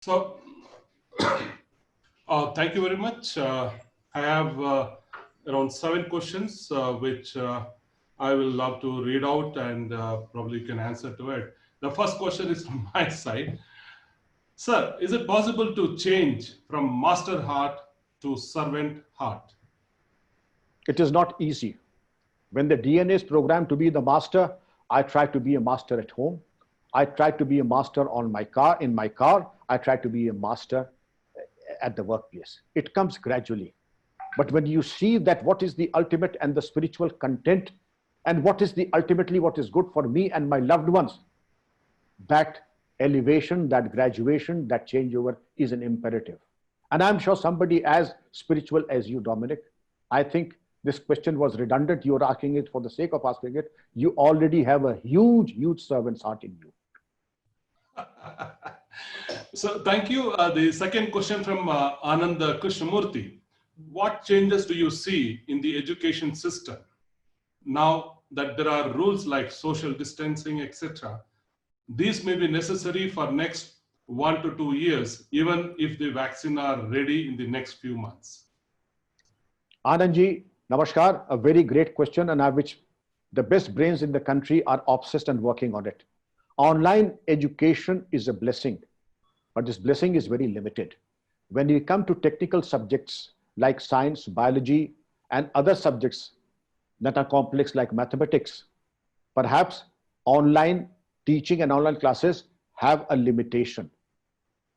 So, thank you very much. I have around 7 questions, which I will love to read out and probably you can answer to it. The first question is from my side. Sir, is it possible to change from master heart to servant heart? It is not easy. When the DNA is programmed to be the master, I try to be a master at home. I try to be a master on my car, in my car. I try to be a master at the workplace. It comes gradually. But when you see that what is the ultimate and the spiritual content and what is the ultimately what is good for me and my loved ones, that elevation, that graduation, that changeover is an imperative. And I'm sure somebody as spiritual as you, Dominic, I think this question was redundant. You're asking it for the sake of asking it. You already have a huge, huge servant's heart in you. So thank you. The second question from Anand Krishnamurthy. What changes do you see in the education system now that there are rules like social distancing, etc.? These may be necessary for next 1 to 2 years, even if the vaccine are ready in the next few months. Anandji, namaskar. A very great question, and which the best brains in the country are obsessed and working on it. Online education is a blessing, but this blessing is very limited. When we come to technical subjects like science, biology, and other subjects that are complex like mathematics, perhaps online teaching and online classes have a limitation.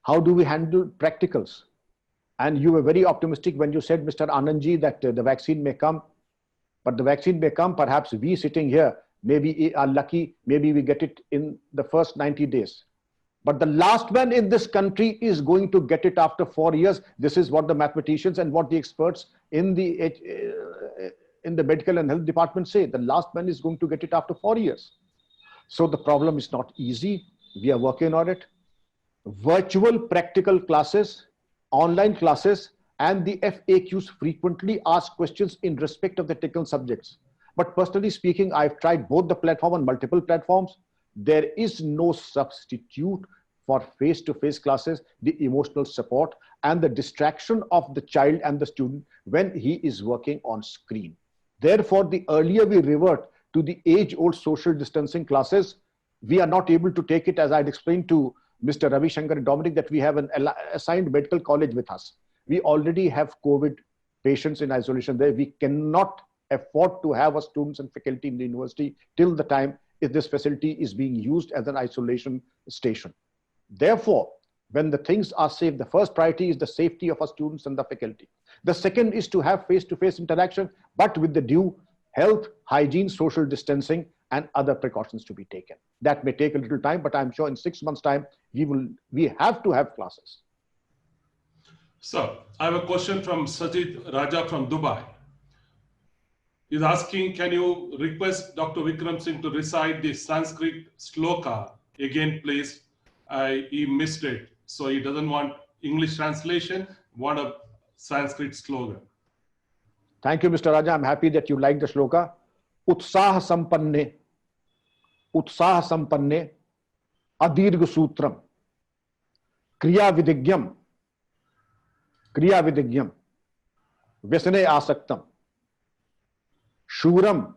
How do we handle practicals? And you were very optimistic when you said, Mr. Anandji, that the vaccine may come, but the vaccine may come, perhaps we sitting here, maybe are lucky, maybe we get it in the first 90 days. But the last man in this country is going to get it after 4 years. This is what the mathematicians and what the experts in the medical and health department say. The last man is going to get it after 4 years. So the problem is not easy. We are working on it. Virtual practical classes, online classes, and the FAQs frequently ask questions in respect of the technical subjects. But personally speaking, I've tried both the platform on multiple platforms. There is no substitute for face-to-face classes, the emotional support and the distraction of the child and the student when he is working on screen. Therefore, the earlier we revert to the age-old social distancing classes, we are not able to take it, as I'd explained to Mr. Ravi Shankar and Dominic, that we have an assigned medical college with us. We already have COVID patients in isolation there. We cannot afford to have our students and faculty in the university till the time if this facility is being used as an isolation station. Therefore, when the things are safe, the first priority is the safety of our students and the faculty. The second is to have face-to-face interaction, but with the due health, hygiene, social distancing, and other precautions to be taken. That may take a little time, but I'm sure in 6 months' time, we have to have classes. So I have a question from Sajid Raja from Dubai. He's asking, can you request Dr. Vikram Singh to recite the Sanskrit sloka again, please? He missed it. So he doesn't want English translation, want a Sanskrit slogan. Thank you, Mr. Raja. I'm happy that you like the shloka. Utsah sampanne, adirgha sutram, kriya vidigyam, vyasane asaktam, shuram,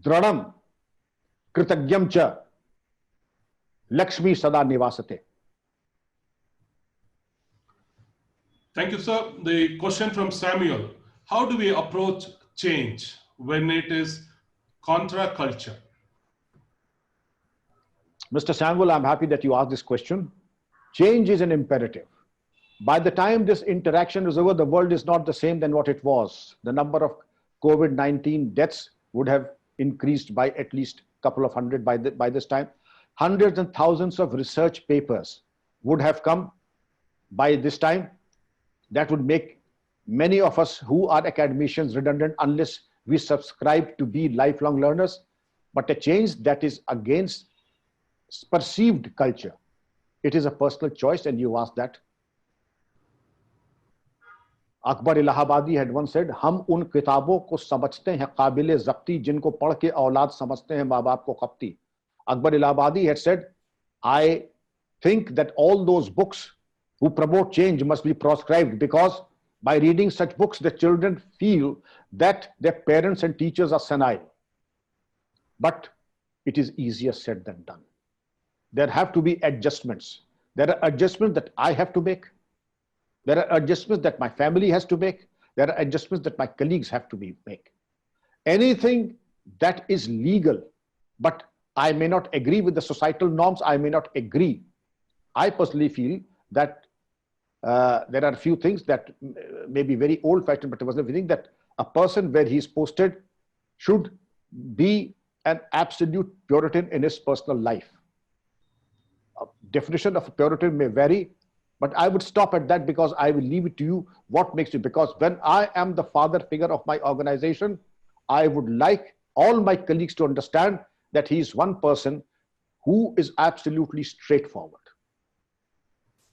dradam, kritagyam cha, Lakshmi sada nivasate. Thank you, sir. The question from Samuel. How do we approach change when it is contra culture? Mr. Samuel, I'm happy that you asked this question. Change is an imperative. By the time this interaction is over, the world is not the same than what it was. The number of COVID-19 deaths would have increased by at least a couple of hundred by this time. Hundreds and thousands of research papers would have come by this time. That would make many of us who are academicians redundant unless we subscribe to be lifelong learners. But a change that is against perceived culture, it is a personal choice, and you asked that. Akbar Allahabadi had once said, "Hum un kitabon ko samajhte hain qable zabti jinko padh ke aulad samajhte hain maa baap ko khapti." Akbar Allahabadi had said, I think that all those books who promote change must be proscribed, because by reading such books, the children feel that their parents and teachers are senile. But it is easier said than done. There have to be adjustments. There are adjustments that I have to make. There are adjustments that my family has to make. There are adjustments that my colleagues have to make. Anything that is legal, but I may not agree with the societal norms, I may not agree. I personally feel that there are a few things that may be very old-fashioned, but I was thinking that a person where he's posted should be an absolute Puritan in his personal life. A definition of a Puritan may vary, but I would stop at that, because I will leave it to you what makes you. Because when I am the father figure of my organization, I would like all my colleagues to understand that he is one person who is absolutely straightforward.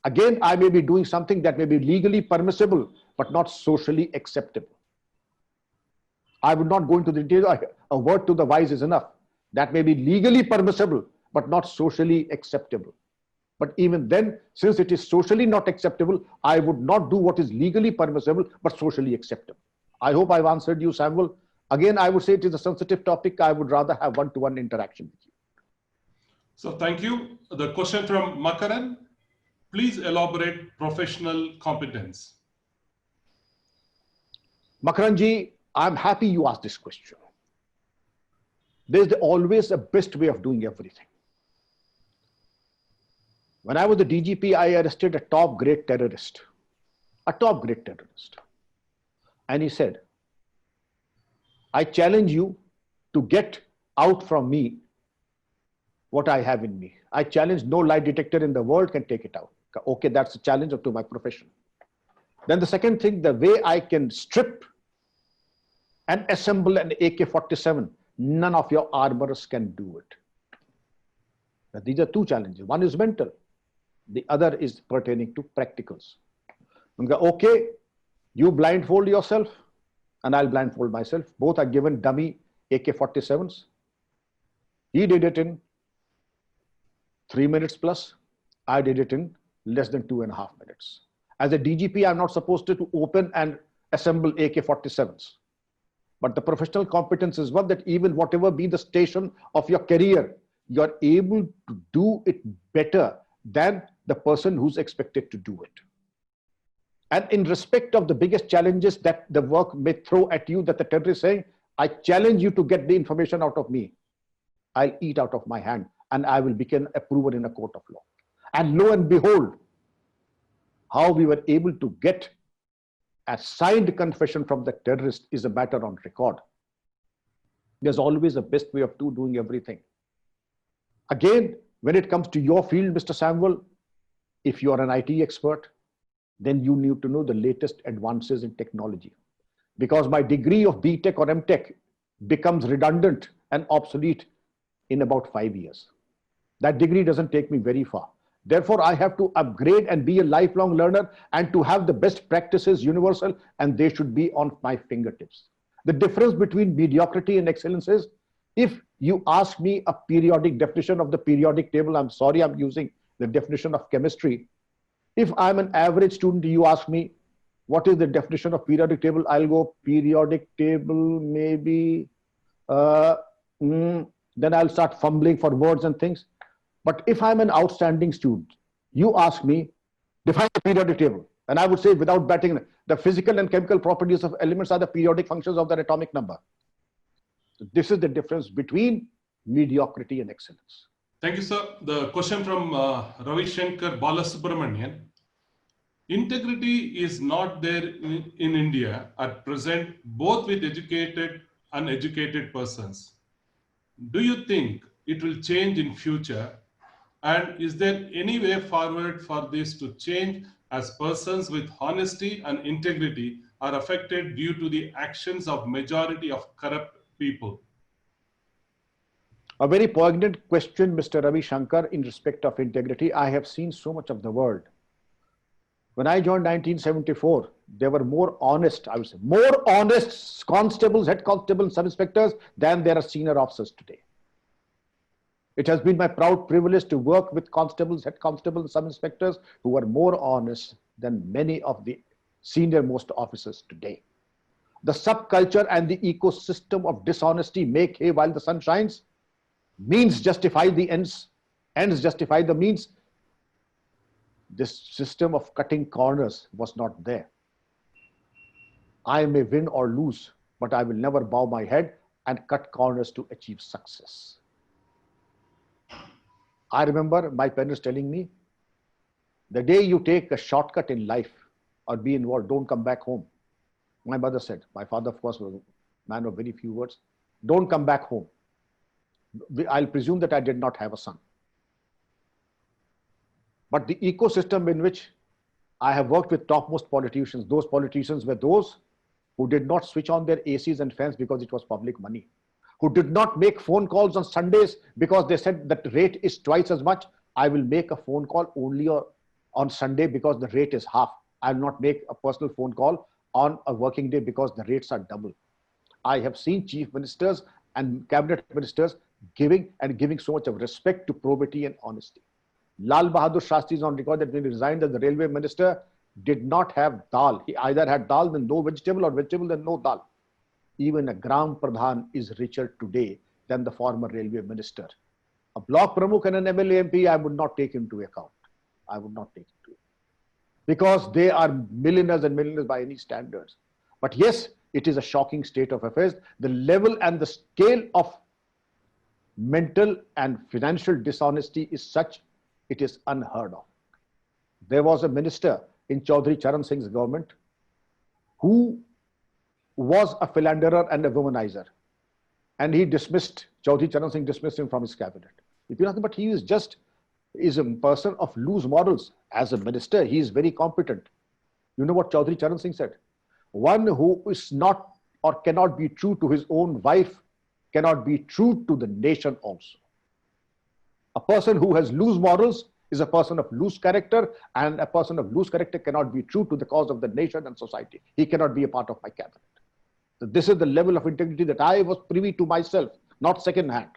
Again, I may be doing something that may be legally permissible, but not socially acceptable. I would not go into the detail. A word to the wise is enough. That may be legally permissible, but not socially acceptable. But even then, since it is socially not acceptable, I would not do what is legally permissible, but socially acceptable. I hope I've answered you, Samuel. Again, I would say it is a sensitive topic. I would rather have one-to-one interaction with you. So thank you. The question from Makaran. Please elaborate professional competence. Makaranji, I'm happy you asked this question. There's always a best way of doing everything. When I was the DGP, I arrested a top-grade terrorist. And he said, I challenge you to get out from me what I have in me. I challenge no lie detector in the world can take it out. Okay, that's a challenge to my profession. Then the second thing, the way I can strip and assemble an AK-47, none of your armorers can do it. Now, these are two challenges. One is mental. The other is pertaining to practicals. Okay, you blindfold yourself and I'll blindfold myself. Both are given dummy AK-47s. He did it in 3 minutes plus. I did it in less than 2.5 minutes. As a DGP, I'm not supposed to open and assemble AK-47s. But the professional competence is one that even whatever be the station of your career, you're able to do it better than the person who's expected to do it. And in respect of the biggest challenges that the work may throw at you, that the terrorist is saying, I challenge you to get the information out of me. I'll eat out of my hand and I will become a prover in a court of law. And lo and behold, how we were able to get a signed confession from the terrorist is a matter on record. There's always a best way of doing everything. Again, when it comes to your field, Mr. Samuel, if you are an IT expert, then you need to know the latest advances in technology. Because my degree of BTech or MTech becomes redundant and obsolete in about 5 years. That degree doesn't take me very far. Therefore, I have to upgrade and be a lifelong learner and to have the best practices universal, and they should be on my fingertips. The difference between mediocrity and excellence is, if you ask me a periodic definition of the periodic table, I'm sorry, I'm using the definition of chemistry. If I'm an average student, you ask me, what is the definition of periodic table? I'll go periodic table, maybe, then I'll start fumbling for words and things. But if I'm an outstanding student, you ask me, define the periodic table. And I would say, without batting, the physical and chemical properties of elements are the periodic functions of their atomic number. So this is the difference between mediocrity and excellence. Thank you, sir. The question from Ravi Shankar Balasubramanian. Integrity is not there in India at present, both with educated and uneducated persons. Do you think it will change in future? And is there any way forward for this to change, as persons with honesty and integrity are affected due to the actions of majority of corrupt people? A very poignant question, Mr. Ravi Shankar, in respect of integrity. I have seen so much of the world. When I joined 1974, there were more honest, I would say, more honest constables, head constables, sub-inspectors than there are senior officers today. It has been my proud privilege to work with constables, head constables, sub-inspectors who are more honest than many of the senior-most officers today. The subculture and the ecosystem of dishonesty make hay while the sun shines. Means justify the ends, ends justify the means. This system of cutting corners was not there. I may win or lose, but I will never bow my head and cut corners to achieve success. I remember my parents telling me, the day you take a shortcut in life or be involved, don't come back home. My mother said, my father, of course, was a man of very few words, don't come back home. I'll presume that I did not have a son. But the ecosystem in which I have worked with topmost politicians, those politicians were those who did not switch on their ACs and fans because it was public money, who did not make phone calls on Sundays because they said that the rate is twice as much. I will make a phone call only on Sunday because the rate is half. I will not make a personal phone call on a working day because the rates are double. I have seen chief ministers and cabinet ministers giving so much of respect to probity and honesty. Lal Bahadur Shastri is on record that when he resigned as the railway minister, did not have dal. He either had dal, then no vegetable, or vegetable, then no dal. Even a Gram Pradhan is richer today than the former railway minister. A block pramukh and an MLA MP, I would not take into account. I would not take into account. Because they are millionaires and millionaires by any standards. But yes, it is a shocking state of affairs. The level and the scale of mental and financial dishonesty is such, it is unheard of. There was a minister in Chaudhry Charan Singh's government who was a philanderer and a womanizer. And he dismissed, Chaudhry Charan Singh dismissed him from his cabinet. If you know, but he is a person of loose morals. As a minister, he is very competent. You know what Chaudhry Charan Singh said? One who is not or cannot be true to his own wife cannot be true to the nation also. A person who has loose morals is a person of loose character, and a person of loose character cannot be true to the cause of the nation and society. He cannot be a part of my cabinet. So this is the level of integrity that I was privy to myself, not second hand.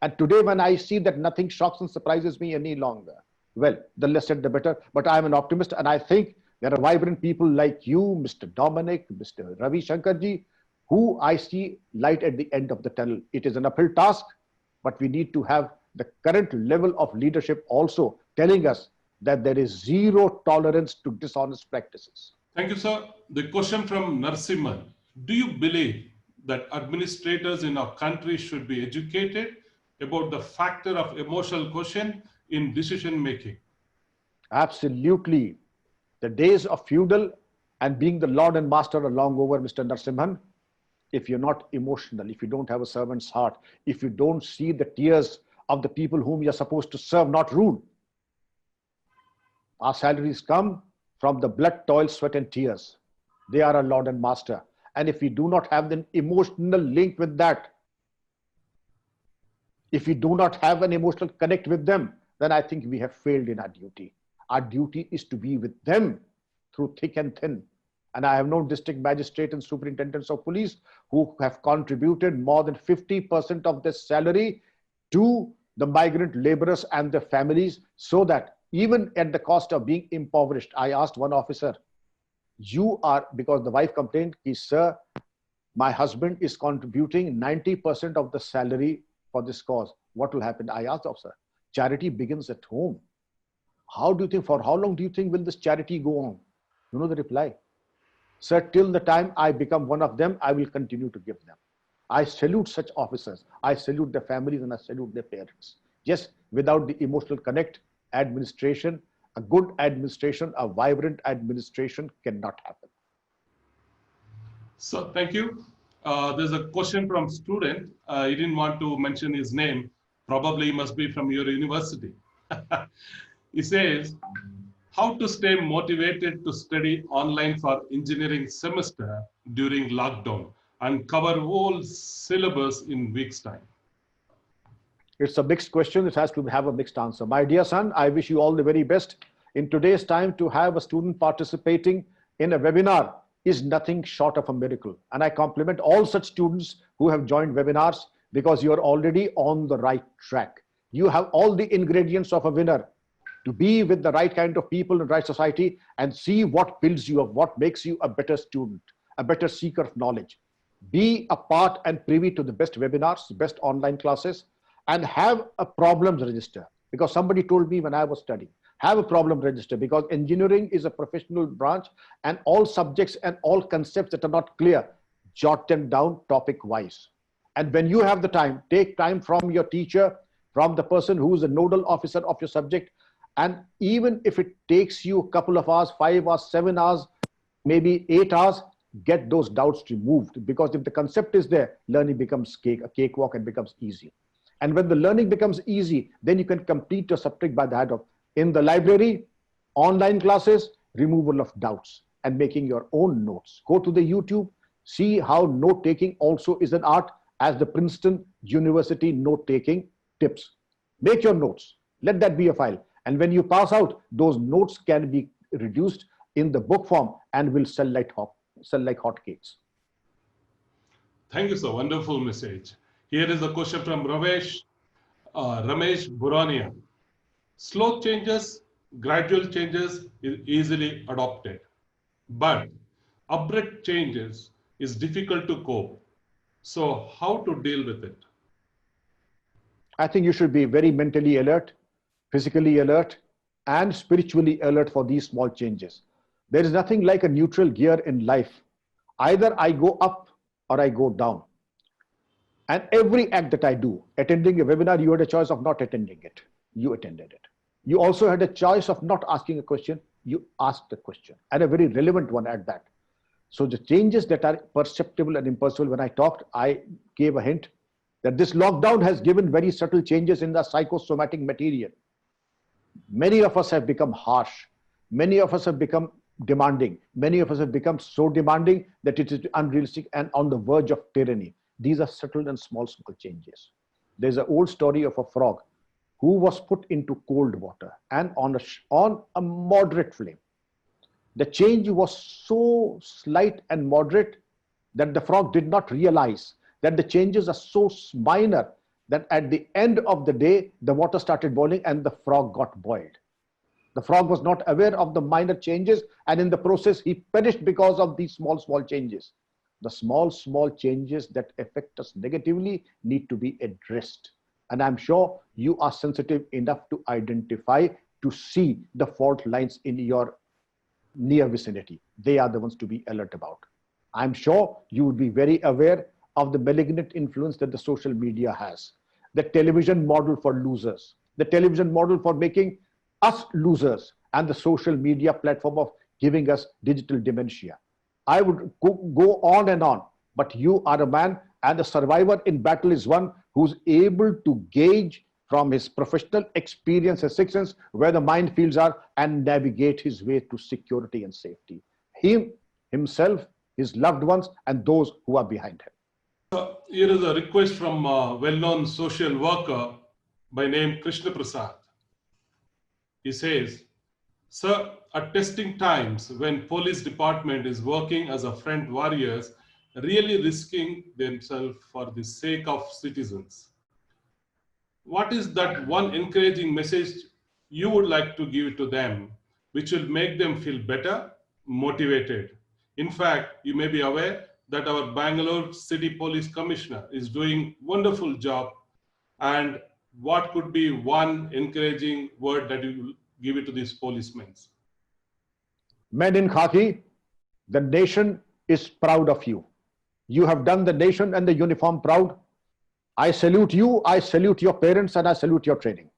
And today when I see that nothing shocks and surprises me any longer, well, the less said the better, but I'm an optimist, and I think there are vibrant people like you, Mr. Dominic, Mr. Ravi Shankarji, who I see light at the end of the tunnel. It is an uphill task, but we need to have the current level of leadership also telling us that there is zero tolerance to dishonest practices. Thank you, sir. The question from Narsimhan. Do you believe that administrators in our country should be educated about the factor of emotional quotient in decision making? Absolutely. The days of feudal and being the lord and master are long over, Mr. Narsimhan. If you're not emotional, if you don't have a servant's heart, if you don't see the tears of the people whom you're supposed to serve, not rule. Our salaries come from the blood, toil, sweat, and tears. They are our lord and master. And if we do not have an emotional link with that, if we do not have an emotional connect with them, then I think we have failed in our duty. Our duty is to be with them through thick and thin. And I have known district magistrates and superintendents of police who have contributed more than 50% of their salary to the migrant laborers and their families, so that even at the cost of being impoverished, I asked one officer, because the wife complained, sir, my husband is contributing 90% of the salary for this cause. What will happen? I asked the officer, charity begins at home. How long do you think will this charity go on? You know the reply? Sir, till the time I become one of them, I will continue to give them. I salute such officers. I salute their families and I salute their parents. Yes, without the emotional connect, administration, a good administration, a vibrant administration cannot happen. So, thank you. There's a question from student. He didn't want to mention his name. Probably he must be from your university. He says, how to stay motivated to study online for engineering semester during lockdown and cover whole syllabus in weeks' time? It's a mixed question. It has to have a mixed answer. My dear son, I wish you all the very best. In today's time, to have a student participating in a webinar is nothing short of a miracle. And I compliment all such students who have joined webinars, because you are already on the right track. You have all the ingredients of a winner to be with the right kind of people in the right society and see what builds you up, what makes you a better student, a better seeker of knowledge. Be a part and privy to the best webinars, best online classes, and have a problems register. Because somebody told me when I was studying, have a problem register, because engineering is a professional branch and all subjects and all concepts that are not clear, jot them down topic wise. And when you have the time, take time from your teacher, from the person who is the nodal officer of your subject. And even if it takes you a couple of hours, 5 hours, 7 hours, maybe 8 hours, get those doubts removed. Because if the concept is there, learning becomes a cakewalk and becomes easy. And when the learning becomes easy, then you can complete your subject by the hand of, in the library, online classes, removal of doubts, and making your own notes. Go to the YouTube, see how note-taking also is an art, as the Princeton University note-taking tips. Make your notes. Let that be a file. And when you pass out, those notes can be reduced in the book form and will sell like hotcakes. Thank you, sir. Wonderful message. Here is a question from Ramesh Burania. Slow changes, gradual changes is easily adopted, but abrupt changes is difficult to cope. So how to deal with it? I think you should be very mentally alert, physically alert, and spiritually alert for these small changes. There is nothing like a neutral gear in life. Either I go up or I go down. And every act that I do, attending a webinar, you had a choice of not attending it. You attended it. You also had a choice of not asking a question. You asked the question, and a very relevant one at that. So the changes that are perceptible and imperceptible, when I talked, I gave a hint that this lockdown has given very subtle changes in the psychosomatic material. Many of us have become harsh. Many of us have become demanding. Many of us have become so demanding that it is unrealistic and on the verge of tyranny. These are subtle and small changes. There's an old story of a frog who was put into cold water and on a moderate flame. The change was so slight and moderate that the frog did not realize that the changes are so minor that at the end of the day, the water started boiling and the frog got boiled. The frog was not aware of the minor changes, and in the process, he perished because of these small changes. The small changes that affect us negatively need to be addressed. And I'm sure you are sensitive enough to identify, to see the fault lines in your near vicinity. They are the ones to be alert about. I'm sure you would be very aware of the malignant influence that the social media has. The television model for losers, the television model for making us losers, and the social media platform of giving us digital dementia. I would go on and on, but you are a man, and the survivor in battle is one who's able to gauge from his professional experience and success where the minefields are and navigate his way to security and safety. Himself, his loved ones, and those who are behind him. Here is a request from a well-known social worker by name Krishna Prasad. He says, "Sir, at testing times when police department is working as a front warriors, really risking themselves for the sake of citizens, what is that one encouraging message you would like to give to them, which will make them feel better, motivated? In fact, you may be aware that our Bangalore City Police Commissioner is doing wonderful job, and what could be one encouraging word that you will give it to these policemen?" Men in khaki, the nation is proud of you. You have done the nation and the uniform proud. I salute you, I salute your parents, and I salute your training.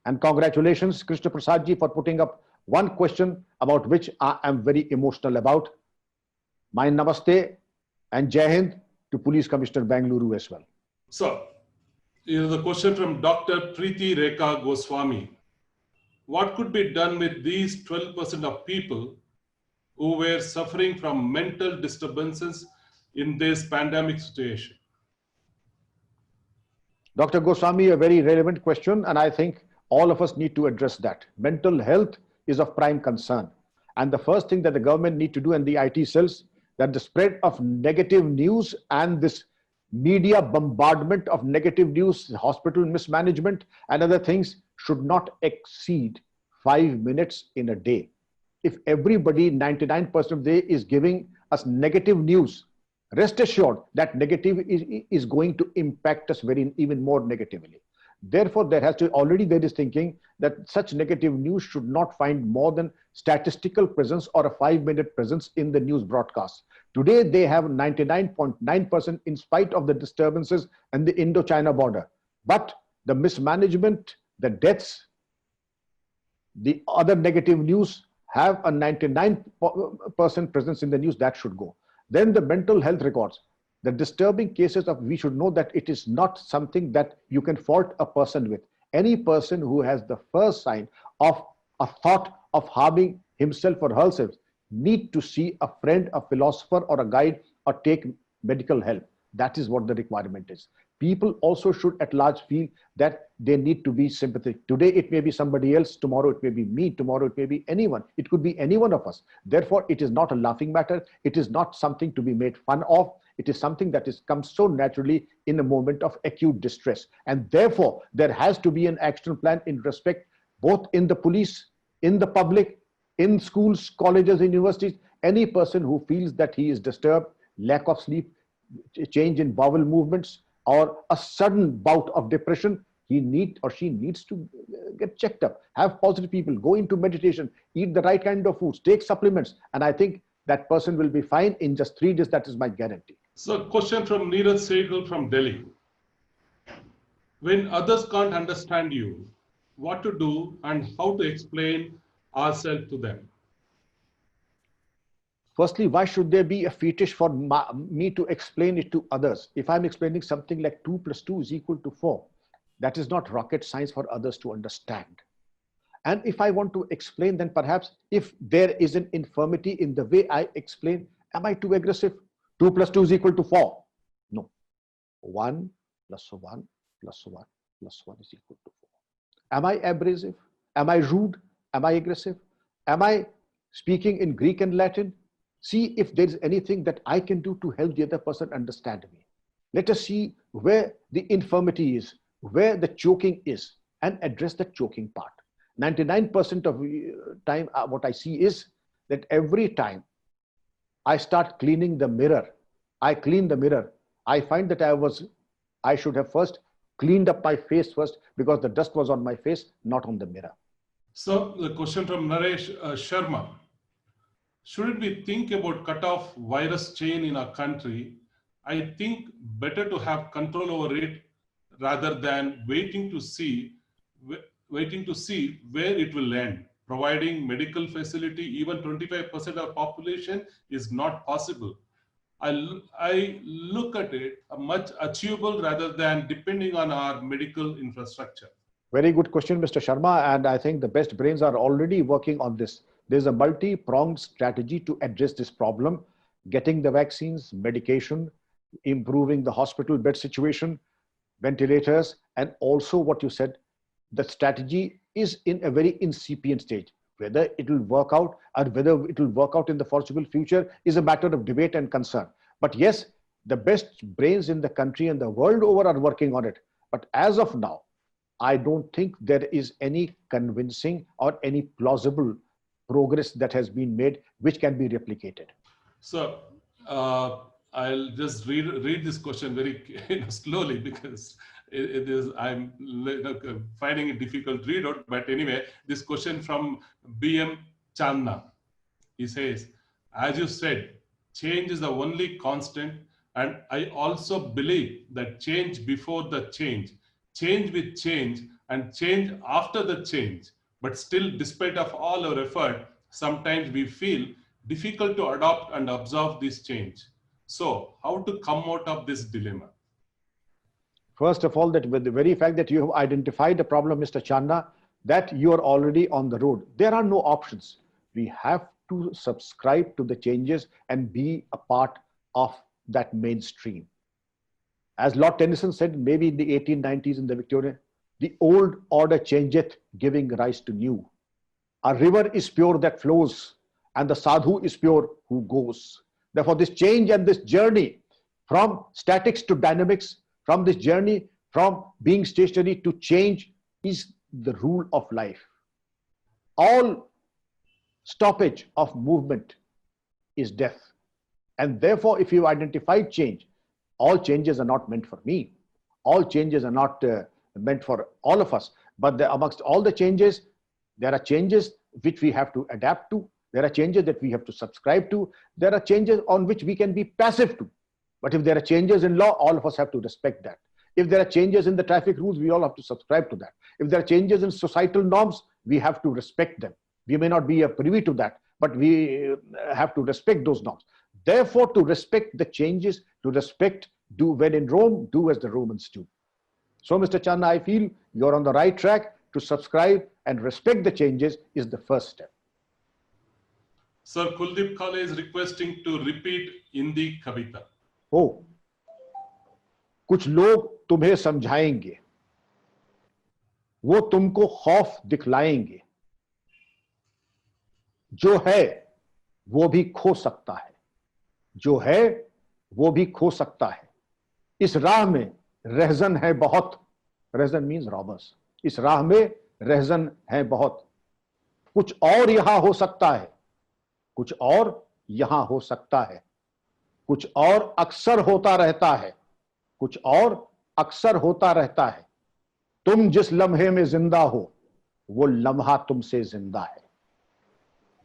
And congratulations, Krishna Prasad ji, for putting up one question about which I am very emotional about. My namaste and Jai Hind to Police Commissioner Bangalore as well. So, here is a question from Dr. Preeti Rekha Goswami. What could be done with these 12% of people who were suffering from mental disturbances in this pandemic situation? Dr. Goswami, a very relevant question, and I think all of us need to address that. Mental health is of prime concern. And the first thing that the government need to do, and the IT cells, that the spread of negative news and this media bombardment of negative news, hospital mismanagement, and other things should not exceed 5 minutes in a day. If everybody, 99% of the day, is giving us negative news, rest assured that negative is going to impact us even more negatively. Therefore, there is thinking that such negative news should not find more than statistical presence or a 5-minute presence in the news broadcast. Today, they have 99.9% in spite of the disturbances and the Indo-China border. But the mismanagement, the deaths, the other negative news have a 99% presence in the news. That should go. Then the mental health records. The disturbing cases of, we should know that it is not something that you can fault a person with. Any person who has the first sign of a thought of harming himself or herself need to see a friend, a philosopher, or a guide, or take medical help. That is what the requirement is. People also should at large feel that they need to be sympathetic. Today it may be somebody else, tomorrow it may be me, tomorrow it may be anyone. It could be any one of us. Therefore, it is not a laughing matter. It is not something to be made fun of. It is something that comes so naturally in a moment of acute distress. And therefore, there has to be an action plan in respect, both in the police, in the public, in schools, colleges, and universities. Any person who feels that he is disturbed, lack of sleep, change in bowel movements, or a sudden bout of depression, he or she needs to get checked up, have positive people, go into meditation, eat the right kind of foods, take supplements. And I think that person will be fine in just 3 days. That is my guarantee. So, question from Neeraj Sehgal from Delhi. When others can't understand you, what to do and how to explain ourselves to them? Firstly, why should there be a fetish for me to explain it to others? If I'm explaining something like 2 + 2 is equal to 4, that is not rocket science for others to understand. And if I want to explain, then perhaps if there is an infirmity in the way I explain, am I too aggressive? 2 + 2 is equal to 4. No. 1 + 1 + 1 + 1 is equal to 4. Am I abrasive? Am I rude? Am I aggressive? Am I speaking in Greek and Latin? See if there is anything that I can do to help the other person understand me. Let us see where the infirmity is, where the choking is, and address the choking part. 99% of time, what I see is that every time I start cleaning the mirror, I clean the mirror, I find that I should have first cleaned up my face first, because the dust was on my face, not on the mirror. So the question from Naresh Sharma. Shouldn't we think about cut-off virus chain in our country? I think better to have control over it rather than waiting to see where it will end. Providing medical facility, even 25% of population is not possible. I look at it much achievable rather than depending on our medical infrastructure. Very good question, Mr. Sharma. And I think the best brains are already working on this. There's a multi-pronged strategy to address this problem: getting the vaccines, medication, improving the hospital bed situation, ventilators, and also what you said, the strategy is in a very incipient stage. Whether it will work out or whether it will work out in the foreseeable future is a matter of debate and concern. But yes, the best brains in the country and the world over are working on it. But as of now, I don't think there is any convincing or any plausible progress that has been made which can be replicated. So I'll just read this question very slowly, because I'm finding it difficult to read out. But anyway, this question from BM Channa. He says, as you said, change is the only constant, and I also believe that change before the change with change, and change after the change. But still, despite of all our effort, sometimes we feel difficult to adopt and absorb this change. So how to come out of this dilemma? First of all, that with the very fact that you have identified the problem, Mr. Channa, that you are already on the road. There are no options. We have to subscribe to the changes and be a part of that mainstream. As Lord Tennyson said, maybe in the 1890s in the Victorian, the old order changeth, giving rise to new. A river is pure that flows, and the sadhu is pure who goes. Therefore, this change and this journey From statics to dynamics, from this journey, from being stationary to change is the rule of life. All stoppage of movement is death. And therefore, if you identify change, all changes are not meant for me. All changes are not meant for all of us. But amongst all the changes, there are changes which we have to adapt to. There are changes that we have to subscribe to. There are changes on which we can be passive to. But if there are changes in law, all of us have to respect that. If there are changes in the traffic rules, we all have to subscribe to that. If there are changes in societal norms, we have to respect them. We may not be privy to that, but we have to respect those norms. Therefore, to respect the changes, to respect, do when in Rome, do as the Romans do. So, Mr. Channa, I feel you're on the right track. To subscribe and respect the changes is the first step. Sir, Kuldeep Kale is requesting to repeat Hindi Kavita. Oh, कुछ लोग तुम्हें समझाएंगे, वो तुमको खौफ दिखलाएंगे, जो है वो भी खो सकता है, जो है वो भी खो सकता है, इस राह में रहजन है बहुत, रहजन मीन्स रॉबर्स, इस राह में रहजन है बहुत, कुछ और यहां हो सकता है, कुछ और यहां हो सकता है, कुछ और अक्सर होता रहता है, कुछ और अक्सर होता रहता है, तुम जिस लम्हे में जिंदा हो वो लम्हा तुमसे जिंदा है,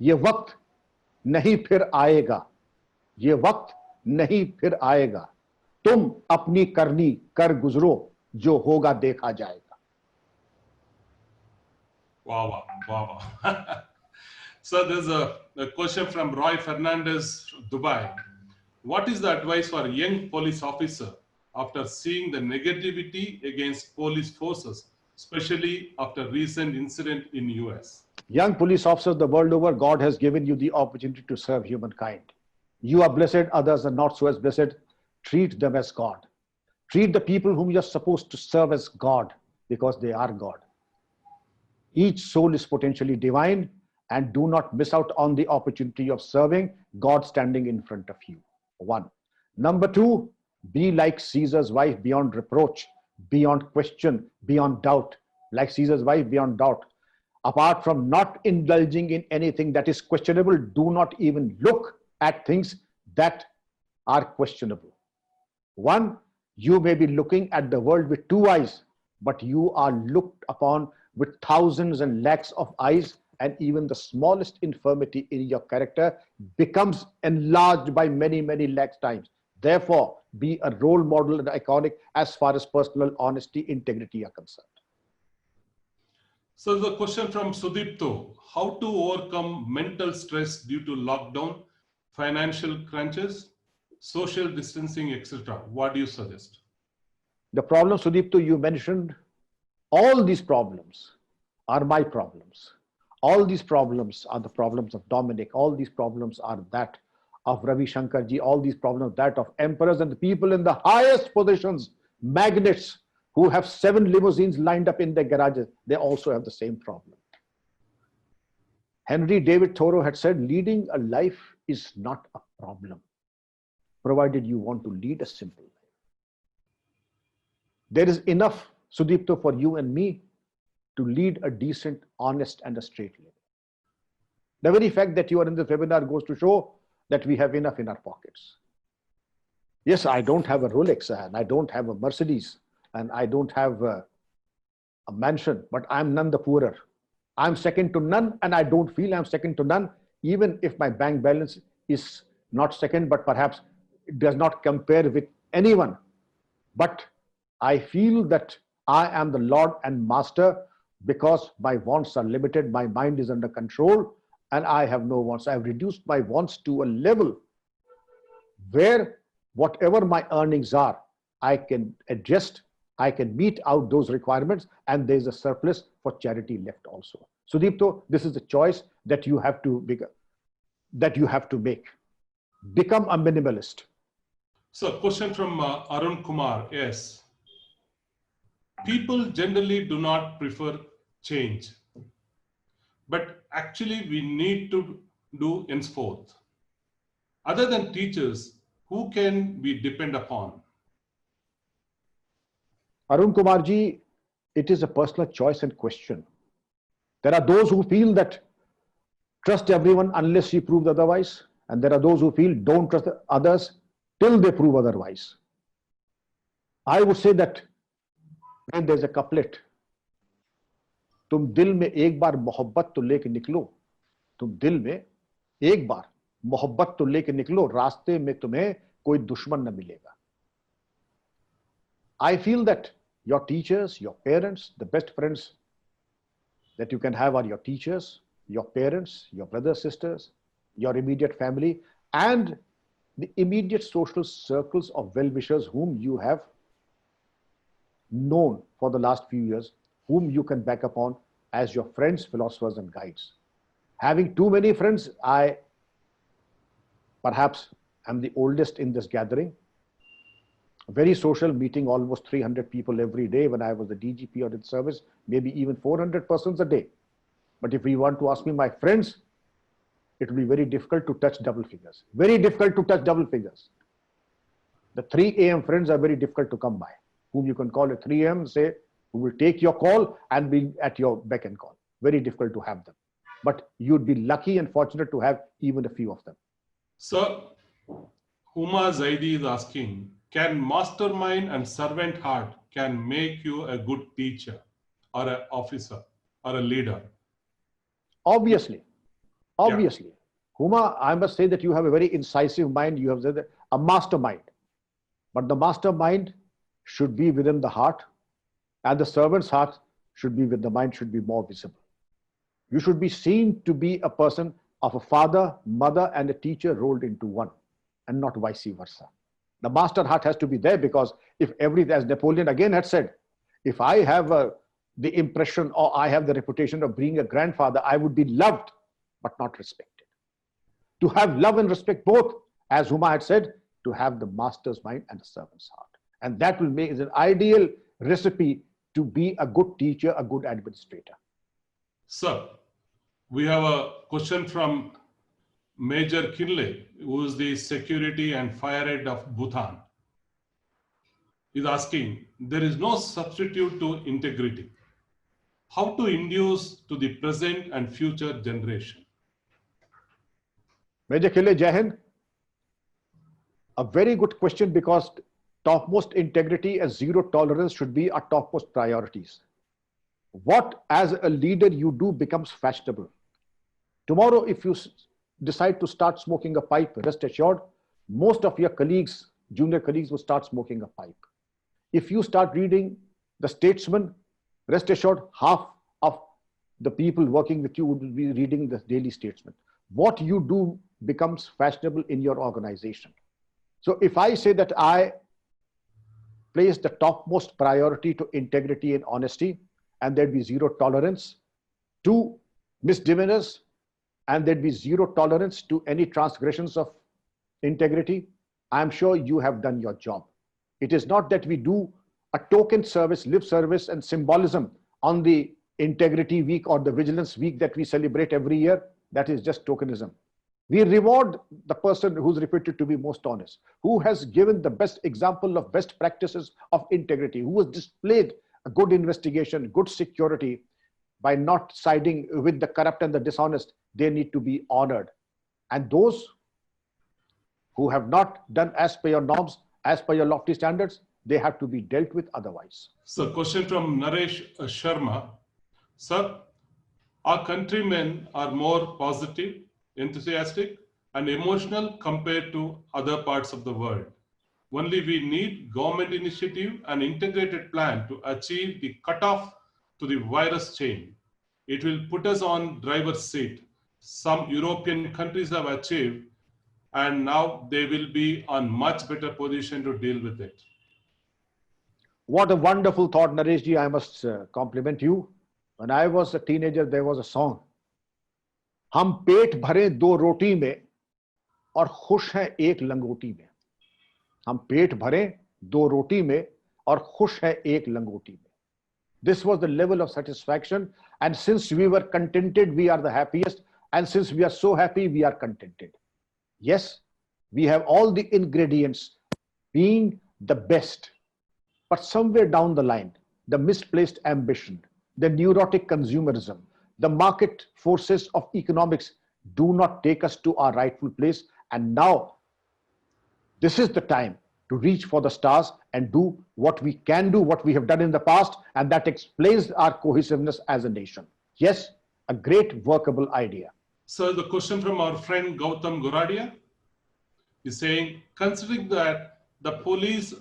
ये वक्त नहीं फिर आएगा, ये वक्त नहीं फिर आएगा, तुम अपनी करनी कर गुजरो, जो होगा देखा जाएगा. Wow, wow, wow. So there's a question from Roy Fernandez, Dubai. What is the advice for a young police officer after seeing the negativity against police forces, especially after recent incident in US? Young police officers the world over, God has given you the opportunity to serve humankind. You are blessed, others are not so as blessed. Treat them as God. Treat the people whom you're supposed to serve as God, because they are God. Each soul is potentially divine, and do not miss out on the opportunity of serving God standing in front of you. One. Number two, be like Caesar's wife, beyond reproach, beyond question, beyond doubt. Like Caesar's wife, beyond doubt. Apart from not indulging in anything that is questionable, do not even look at things that are questionable. One, you may be looking at the world with two eyes, but you are looked upon with thousands and lakhs of eyes, and even the smallest infirmity in your character becomes enlarged by many, many lakhs times. Therefore, be a role model and iconic as far as personal honesty, integrity are concerned. So the question from Sudipto, how to overcome mental stress due to lockdown, financial crunches, social distancing, etc. What do you suggest? The problem, Sudipto, you mentioned, all these problems are my problems. All these problems are the problems of Dominic. All these problems are that of Ravi Shankar ji. All these problems that of emperors and the people in the highest positions, magnates who have 7 limousines lined up in their garages. They also have the same problem. Henry David Thoreau had said, leading a life is not a problem, provided you want to lead a simple life. There is enough, Sudipto, for you and me to lead a decent, honest, and a straight life. The very fact that you are in this webinar goes to show that we have enough in our pockets. Yes, I don't have a Rolex, and I don't have a Mercedes, and I don't have a mansion, but I'm none the poorer. I'm second to none, and I don't feel I'm second to none, even if my bank balance is not second, but perhaps it does not compare with anyone. But I feel that I am the Lord and Master, because my wants are limited, my mind is under control, and I have no wants. I've reduced my wants to a level where whatever my earnings are, I can adjust, I can meet out those requirements, and there's a surplus for charity left also. Sudipto, this is the choice that you have to make. Become a minimalist. So, question from Arun Kumar. Yes. People generally do not prefer change, but actually we need to do henceforth. Other than teachers who can we depend upon? Arun Kumar ji, it is a personal choice and question. There are those who feel that trust everyone unless you prove otherwise, and there are those who feel don't trust others till they prove otherwise. I would say that when there's a couplet, तुम दिल में एक बार मोहब्बत तो लेके निकलो, तुम दिल में एक बार मोहब्बत तो लेके निकलो, रास्ते में तुम्हें कोई दुश्मन न मिलेगा. I feel that your teachers, your parents, the best friends that you can have are your teachers, your parents, your brothers, sisters, your immediate family, and the immediate social circles of well-wishers whom you have known for the last few years, whom you can back upon as your friends, philosophers, and guides. Having too many friends, I perhaps am the oldest in this gathering. Very social, meeting almost 300 people every day when I was the DGP or in service, maybe even 400 persons a day. But if you want to ask me my friends, it will be very difficult to touch double figures. Very difficult to touch double figures. The 3 a.m. friends are very difficult to come by, whom you can call at 3 a.m. say, who will take your call and be at your beck and call. Very difficult to have them. But you'd be lucky and fortunate to have even a few of them. Sir, Huma Zaidi is asking, can mastermind and servant heart can make you a good teacher or an officer or a leader? Obviously. Obviously. Yeah. Huma, I must say that you have a very incisive mind. You have said a mastermind. But the mastermind should be within the heart, and the servant's heart should be with the mind, should be more visible. You should be seen to be a person of a father, mother, and a teacher rolled into one, and not vice versa. The master heart has to be there, because if as Napoleon again had said, if I have the impression or I have the reputation of being a grandfather, I would be loved but not respected. To have love and respect both, as Huma had said, to have the master's mind and the servant's heart. And that will make it an ideal recipe to be a good teacher, a good administrator. Sir, we have a question from Major Kinley, who is the security and fire head of Bhutan. He's asking, there is no substitute to integrity. How to induce to the present and future generation? Major Kinley, Jai Hind. A very good question, because topmost integrity and zero tolerance should be our topmost priorities. What as a leader you do becomes fashionable. Tomorrow, if you decide to start smoking a pipe, rest assured, most of your colleagues, junior colleagues, will start smoking a pipe. If you start reading The Statesman, rest assured, half of the people working with you would be reading the Daily Statesman. What you do becomes fashionable in your organization. So if I say that I place the topmost priority to integrity and honesty, and there'd be zero tolerance to misdemeanors, and there'd be zero tolerance to any transgressions of integrity, I'm sure you have done your job. It is not that we do a token service, lip service, and symbolism on the Integrity Week or the Vigilance Week that we celebrate every year. That is just tokenism. We reward the person who's reputed to be most honest, who has given the best example of best practices of integrity, who has displayed a good investigation, good security. By not siding with the corrupt and the dishonest, they need to be honored. And those who have not done as per your norms, as per your lofty standards, they have to be dealt with otherwise. So, question from Naresh Sharma. Sir, our countrymen are more positive, enthusiastic, and emotional compared to other parts of the world. Only we need government initiative and integrated plan to achieve the cutoff to the virus chain. It will put us on driver's seat. Some European countries have achieved, and now they will be on much better position to deal with it. What a wonderful thought, Naresh ji. I must compliment you. When I was a teenager, there was a song. हम पेट भरे दो रोटी में और खुश हैं एक लंगोटी में. हम पेट भरे दो रोटी में और खुश हैं एक लंगोटी में. This was the level of satisfaction, and since we were contented, we are the happiest, and since we are so happy, we are contented. Yes, We have all the ingredients being the best. But somewhere down the line, the misplaced ambition, the neurotic consumerism, the market forces of economics do not take us to our rightful place. And now, this is the time to reach for the stars and do what we can do, what we have done in the past, and that explains our cohesiveness as a nation. Yes, a great workable idea. So the question from our friend Gautam Goradia is saying, considering that the police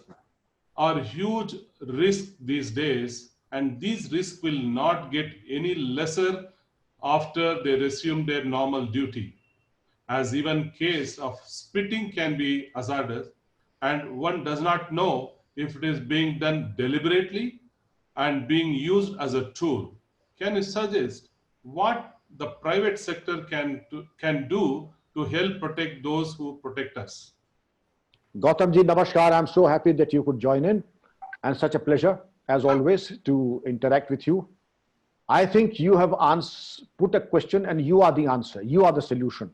are huge risk these days, and these risks will not get any lesser after they resume their normal duty, as even case of spitting can be hazardous, and one does not know if it is being done deliberately and being used as a tool. Can you suggest what the private sector can do to help protect those who protect us? Gautam ji, namaskar. I'm so happy that you could join in, and such a pleasure, as always, to interact with you. I think you have put a question and you are the answer. You are the solution.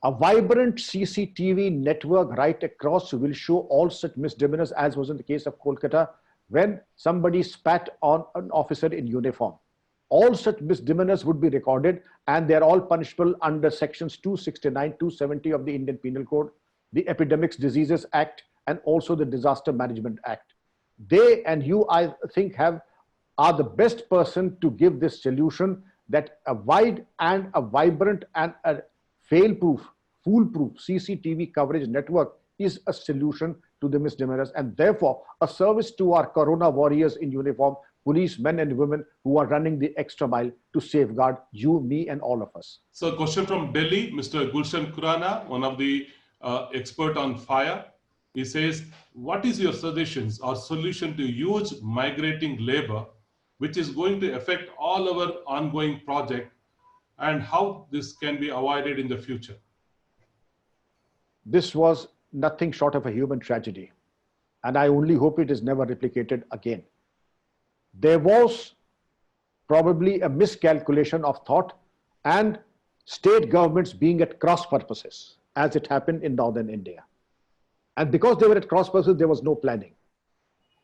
A vibrant CCTV network right across will show all such misdemeanors, as was in the case of Kolkata, when somebody spat on an officer in uniform. All such misdemeanors would be recorded, and they're all punishable under sections 269, 270 of the Indian Penal Code, the Epidemics Diseases Act, and also the Disaster Management Act. They and you, I think, are the best person to give this solution, that a wide and a vibrant and a fail-proof, foolproof CCTV coverage network is a solution to the misdemeanors, and therefore a service to our corona warriors in uniform, police men and women who are running the extra mile to safeguard you, me, and all of us. So a question from Delhi, Mr. Gulshan Kurana, one of the expert on fire. He says, what is your suggestions or solution to huge migrating labor, which is going to affect all our ongoing project, and how this can be avoided in the future? This was nothing short of a human tragedy, and I only hope it is never replicated again. There was probably a miscalculation of thought and state governments being at cross purposes, as it happened in northern India. And because they were at cross purposes, there was no planning.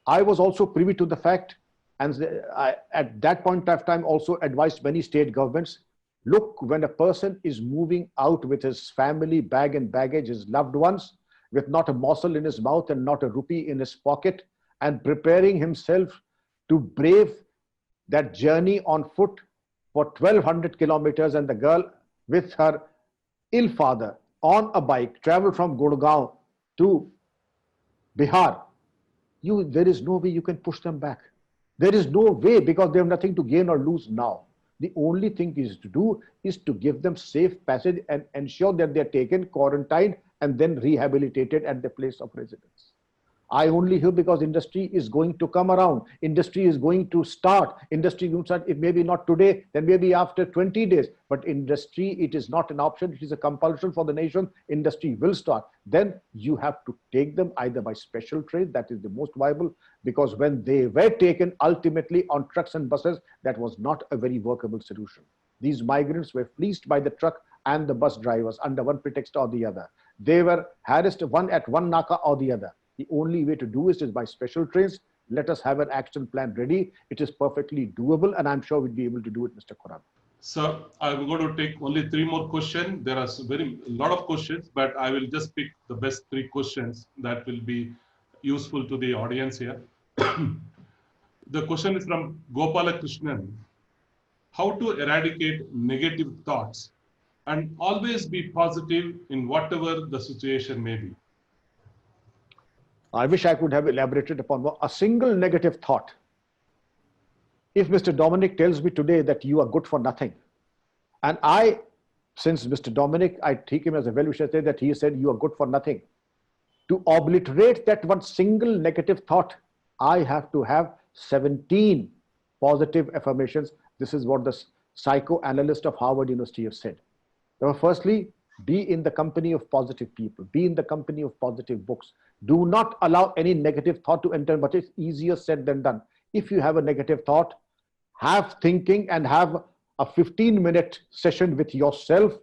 I was also privy to the fact, and I, at that point of time, also advised many state governments, look, when a person is moving out with his family, bag and baggage, his loved ones, with not a morsel in his mouth and not a rupee in his pocket, and preparing himself to brave that journey on foot for 1,200 kilometers, and the girl with her ill father on a bike travel from Gurgaon to Bihar, there is no way you can push them back. There is no way, because they have nothing to gain or lose now. The only thing is to do is to give them safe passage and ensure that they are taken, quarantined, and then rehabilitated at the place of residence. I only hear because industry is going to come around. Industry is going to start. Industry will start, if maybe not today, then maybe after 20 days. But industry, it is not an option. It is a compulsion for the nation. Industry will start. Then you have to take them either by special train, that is the most viable, because when they were taken ultimately on trucks and buses, that was not a very workable solution. These migrants were fleeced by the truck and the bus drivers under one pretext or the other. They were harassed at one naka or the other. The only way to do it is by special trains. Let us have an action plan ready. It is perfectly doable, and I'm sure we'll be able to do it, Mr. Khurana. So I'm going to take only 3 more questions. There are a lot of questions, but I will just pick the best 3 questions that will be useful to the audience here. The question is from Gopala Krishnan. How to eradicate negative thoughts and always be positive in whatever the situation may be? I wish I could have elaborated upon a single negative thought. If Mr. Dominic tells me today that you are good for nothing, and since Mr. Dominic, I take him as a well-wisher, say that he said you are good for nothing. To obliterate that one single negative thought, I have to have 17 positive affirmations. This is what the psychoanalyst of Harvard University have said. Firstly, be in the company of positive people. Be in the company of positive books. Do not allow any negative thought to enter, but it's easier said than done. If you have a negative thought, have thinking and have a 15-minute session with yourself,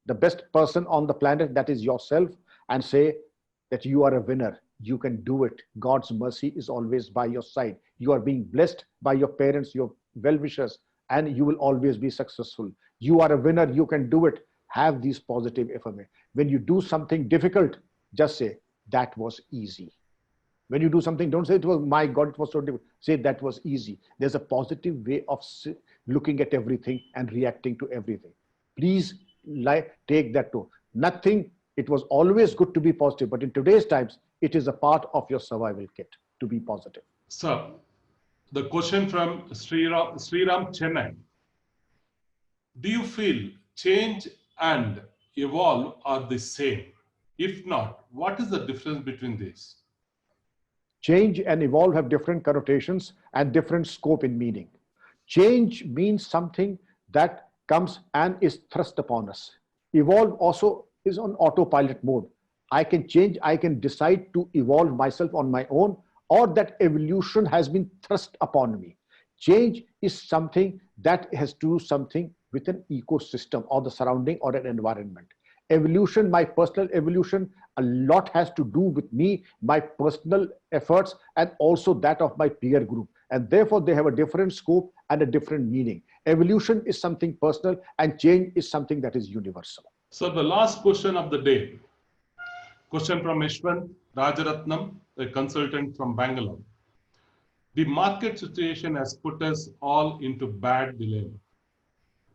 the best person on the planet, that is yourself, and say that you are a winner. You can do it. God's mercy is always by your side. You are being blessed by your parents, your well-wishers, and you will always be successful. You are a winner. You can do it. Have these positive affirmations. When you do something difficult, just say, that was easy. When you do something, don't say it was, my God, it was so difficult. Say that was easy. There's a positive way of looking at everything and reacting to everything. Please take that too. Nothing, it was always good to be positive, but in today's times, it is a part of your survival kit to be positive. Sir, the question from Sriram Chennai. Do you feel change and evolve are the same? If not, what is the difference between these? Change and evolve have different connotations and different scope in meaning. Change means something that comes and is thrust upon us. Evolve also is on autopilot mode. I can change, I can decide to evolve myself on my own, or that evolution has been thrust upon me. Change is something that has to do something with an ecosystem or the surrounding or an environment. Evolution, my personal evolution, a lot has to do with me, my personal efforts, and also that of my peer group. And therefore, they have a different scope and a different meaning. Evolution is something personal and change is something that is universal. So the last question of the day, question from Ishwant Rajaratnam, a consultant from Bangalore. The market situation has put us all into bad dilemma.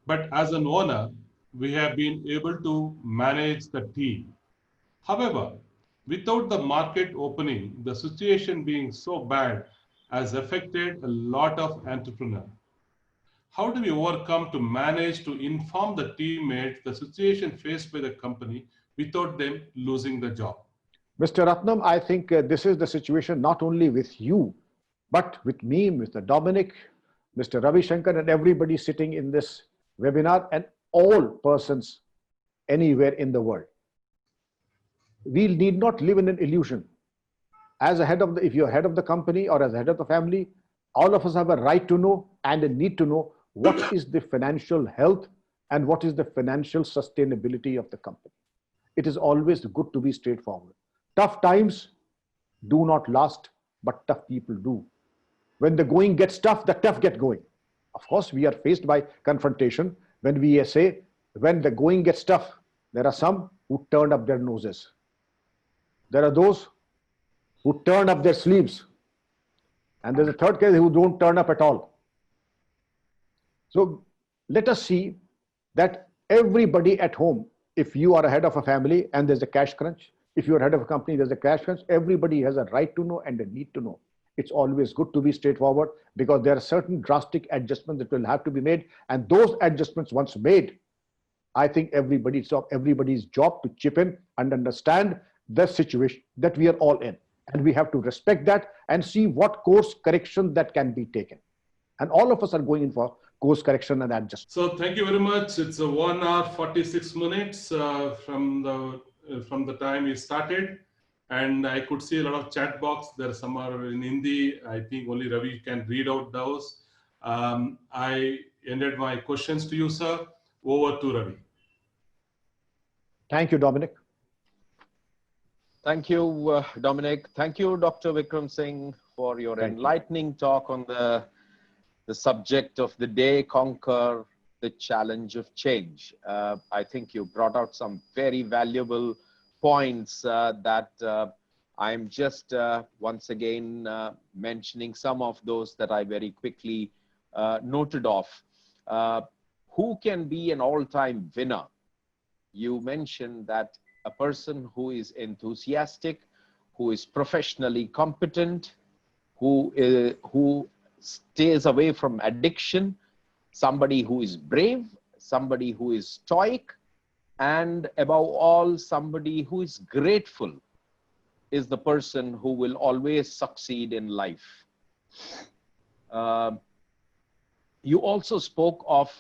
But as an owner, we have been able to manage the team. However, without the market opening, the situation being so bad has affected a lot of entrepreneurs. How do we overcome to manage to inform the teammates the situation faced by the company without them losing the job? Mr. Ratnam, I think this is the situation not only with you, but with me, Mr. Dominic, Mr. Ravi Shankar, and everybody sitting in this webinar, and all persons anywhere in the world. We need not live in an illusion. As a head of the, if you're head of the company or as a head of the family, all of us have a right to know and a need to know what is the financial health and what is the financial sustainability of the company. It is always good to be straightforward. Tough times do not last, but tough people do. When the going gets tough, the tough get going. Of course, we are faced by confrontation. When we say, when the going gets tough, there are some who turn up their noses. There are those who turn up their sleeves. And there's a third case who don't turn up at all. So let us see that everybody at home, if you are a head of a family and there's a cash crunch, if you're head of a company, there's a cash crunch, everybody has a right to know and a need to know. It's always good to be straightforward because there are certain drastic adjustments that will have to be made. And those adjustments once made, I think everybody's job to chip in and understand the situation that we are all in. And we have to respect that and see what course correction that can be taken. And all of us are going in for course correction and adjustment. So thank you very much. It's a 1 hour 46 minutes from the time we started. And I could see a lot of chat box. There are some are in Hindi. I think only Ravi can read out those. I ended my questions to you, sir. Over to Ravi. Thank you, Dominic. Thank you, Dominic. Thank you, Dr. Vikram Singh, for your enlightening talk on the subject of the day, conquer the challenge of change. I think you brought out some very valuable points that I'm just once again mentioning some of those that I very quickly noted off. Who can be an all-time winner? You mentioned that a person who is enthusiastic, who is professionally competent, who stays away from addiction, somebody who is brave, somebody who is stoic, and above all, somebody who is grateful is the person who will always succeed in life. You also spoke of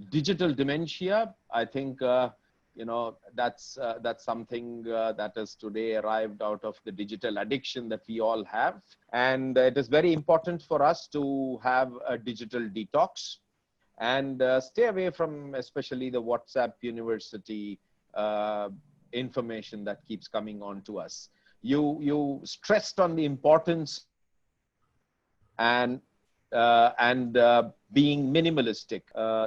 digital dementia. I think that's something that has today arrived out of the digital addiction that we all have, and it is very important for us to have a digital detox and stay away from especially the WhatsApp University information that keeps coming on to us. You stressed on the importance and being minimalistic.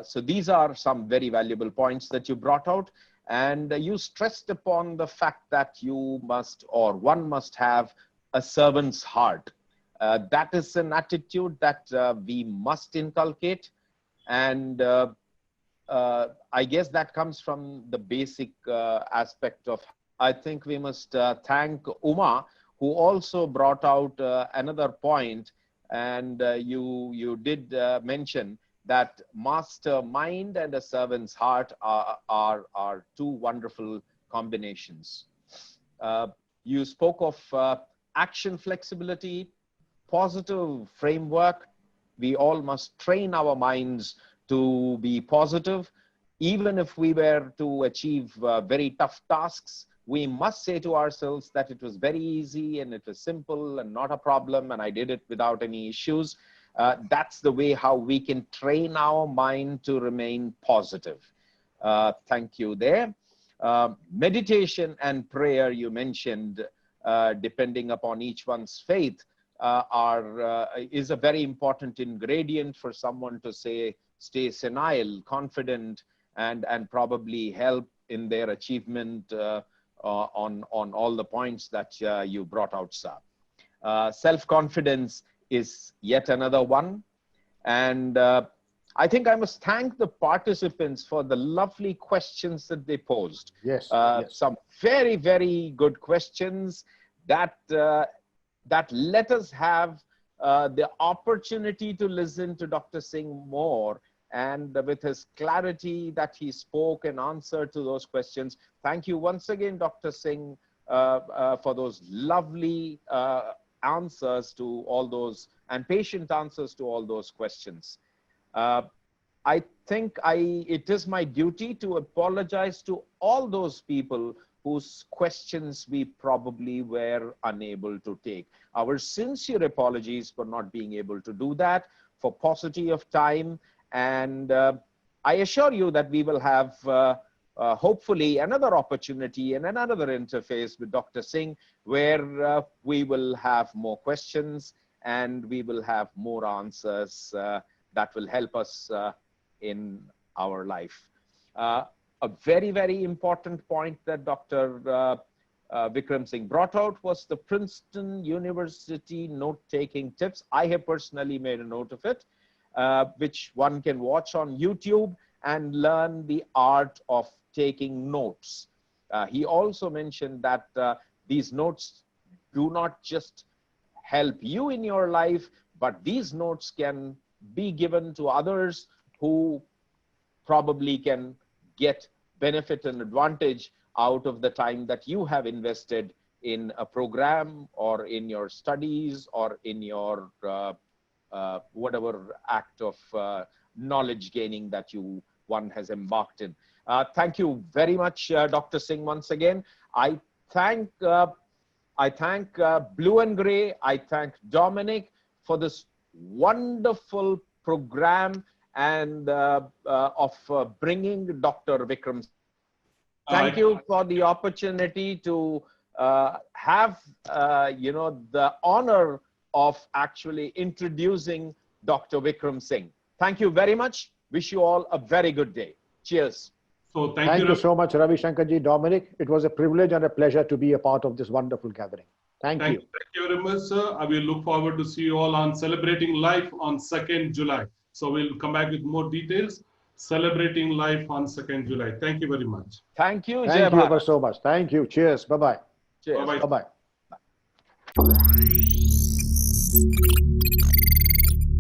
So these are some very valuable points that you brought out. And you stressed upon the fact that you must, or one must have a servant's heart. That is an attitude that we must inculcate. And I guess that comes from the basic aspect of, I think we must thank Uma, who also brought out another point. And you did mention that mastermind and a servant's heart are two wonderful combinations. You spoke of action flexibility, positive framework. We all must train our minds to be positive. Even if we were to achieve very tough tasks, we must say to ourselves that it was very easy and it was simple and not a problem, and I did it without any issues. That's the way how we can train our mind to remain positive. Thank you there. Meditation and prayer, you mentioned, depending upon each one's faith, is a very important ingredient for someone to stay senile, confident, and probably help in their achievement on all the points that you brought out, sir. Self-confidence is yet another one. And I think I must thank the participants for the lovely questions that they posed. Yes, yes. Some very, very good questions that let us have the opportunity to listen to Dr. Singh more, and with his clarity that he spoke and answered to those questions. Thank you once again, Dr. Singh, for those lovely answers to all those, and patient answers to all those questions. I think it is my duty to apologize to all those people whose questions we probably were unable to take. Our sincere apologies for not being able to do that, for paucity of time. And I assure you that we will have hopefully another opportunity and another interface with Dr. Singh, where we will have more questions and we will have more answers that will help us in our life. A very, very important point that Dr. Vikram Singh brought out was the Princeton University note-taking tips. I have personally made a note of it, which one can watch on YouTube and learn the art of taking notes. He also mentioned that these notes do not just help you in your life, but these notes can be given to others who probably can get benefit and advantage out of the time that you have invested in a program or in your studies or in your whatever act of knowledge gaining that one has embarked in. Thank you very much, Dr. Singh, once again. I thank Blue and Gray. I thank Dominic for this wonderful program and of bringing Dr. Vikram. Thank you for the opportunity to have the honor of actually introducing Dr. Vikram Singh. Thank you very much. Wish you all a very good day. Cheers. So thank you so much, Ravi Shankarji, Dominic. It was a privilege and a pleasure to be a part of this wonderful gathering. Thank you. Thank you very much, sir. I will look forward to see you all on Celebrating Life on 2nd July. So we'll come back with more details. Celebrating Life on 2nd July. Thank you very much. Thank you. Thank you ever so much. Thank you. Cheers. Bye-bye. Cheers. Bye-bye. Bye-bye.